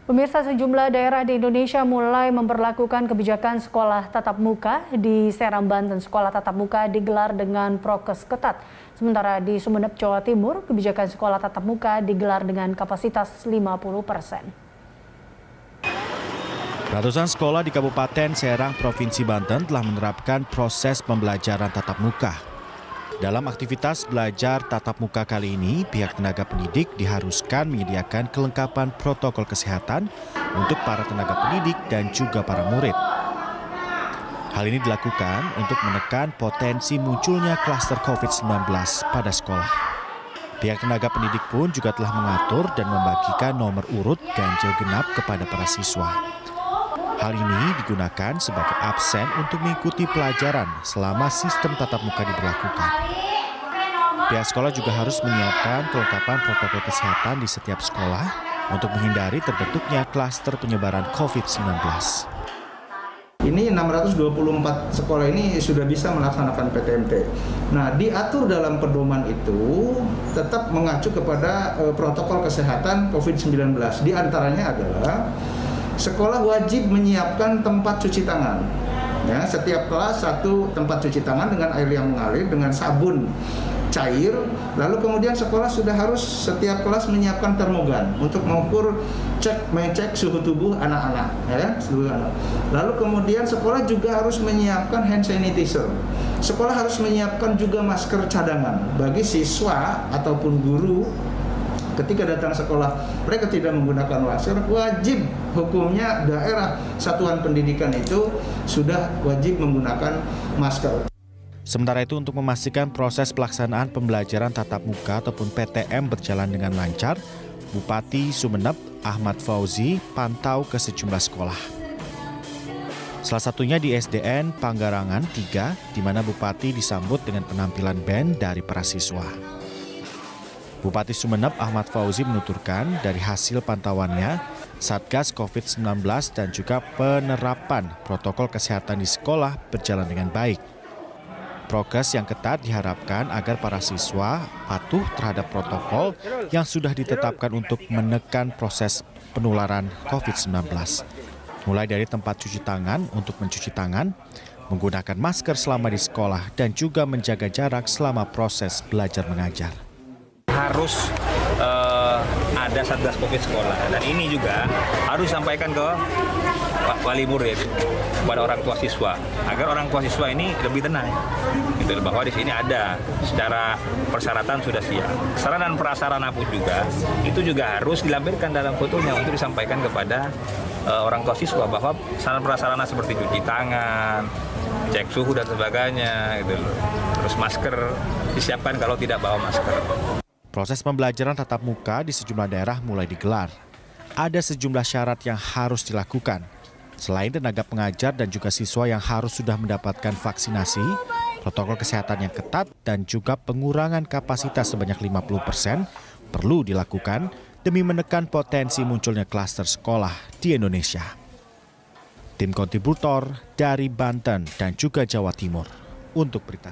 Pemirsa, sejumlah daerah di Indonesia mulai memberlakukan kebijakan sekolah tatap muka. Di Serang, Banten, sekolah tatap muka digelar dengan prokes ketat. Sementara di Sumeneb, Jawa Timur, kebijakan sekolah tatap muka digelar dengan kapasitas 50%. Ratusan sekolah di Kabupaten Serang, Provinsi Banten telah menerapkan proses pembelajaran tatap muka. Dalam aktivitas belajar tatap muka kali ini, pihak tenaga pendidik diharuskan menyediakan kelengkapan protokol kesehatan untuk para tenaga pendidik dan juga para murid. Hal ini dilakukan untuk menekan potensi munculnya klaster COVID-19 pada sekolah. Pihak tenaga pendidik pun juga telah mengatur dan membagikan nomor urut ganjil genap kepada para siswa. Hal ini digunakan sebagai absen untuk mengikuti pelajaran selama sistem tatap muka diberlakukan. Pihak sekolah juga harus menyiapkan kelengkapan protokol kesehatan di setiap sekolah untuk menghindari terbentuknya klaster penyebaran COVID-19. Ini 624 sekolah ini sudah bisa melaksanakan PTMT. Nah, diatur dalam pedoman itu tetap mengacu kepada protokol kesehatan COVID-19. Di antaranya adalah sekolah wajib menyiapkan tempat cuci tangan. Ya, setiap kelas satu tempat cuci tangan dengan air yang mengalir dengan sabun cair. Lalu kemudian sekolah sudah harus setiap kelas menyiapkan termogan untuk mengukur mengecek suhu tubuh anak-anak, ya, suhu anak. Lalu kemudian sekolah juga harus menyiapkan hand sanitizer. Sekolah harus menyiapkan juga masker cadangan bagi siswa ataupun guru. Ketika datang sekolah, mereka tidak menggunakan masker, wajib hukumnya daerah satuan pendidikan itu sudah wajib menggunakan masker. Sementara itu, untuk memastikan proses pelaksanaan pembelajaran tatap muka ataupun PTM berjalan dengan lancar, Bupati Sumeneb Ahmad Fauzi pantau ke sejumlah sekolah. Salah satunya di SDN Panggarangan 3, di mana Bupati disambut dengan penampilan band dari para siswa. Bupati Sumeneb Ahmad Fauzi menuturkan dari hasil pantauannya, Satgas COVID-19 dan juga penerapan protokol kesehatan di sekolah berjalan dengan baik. Prokes yang ketat diharapkan agar para siswa patuh terhadap protokol yang sudah ditetapkan untuk menekan proses penularan COVID-19. Mulai dari tempat cuci tangan untuk mencuci tangan, menggunakan masker selama di sekolah, dan juga menjaga jarak selama proses belajar mengajar. Harus ada Satgas COVID sekolah, dan ini juga harus disampaikan ke wali murid, kepada orang tua siswa, agar orang tua siswa ini lebih tenang, gitu, bahwa di sini ada secara persyaratan sudah siap. Sarana dan prasarana pun juga itu juga harus dilampirkan dalam fotonya untuk disampaikan kepada orang tua siswa bahwa sarana prasarana seperti cuci tangan, cek suhu dan sebagainya, gitu. Terus masker disiapkan kalau tidak bawa masker. Proses pembelajaran tatap muka di sejumlah daerah mulai digelar. Ada sejumlah syarat yang harus dilakukan. Selain tenaga pengajar dan juga siswa yang harus sudah mendapatkan vaksinasi, protokol kesehatan yang ketat dan juga pengurangan kapasitas sebanyak 50% perlu dilakukan demi menekan potensi munculnya klaster sekolah di Indonesia. Tim kontributor dari Banten dan juga Jawa Timur untuk berita.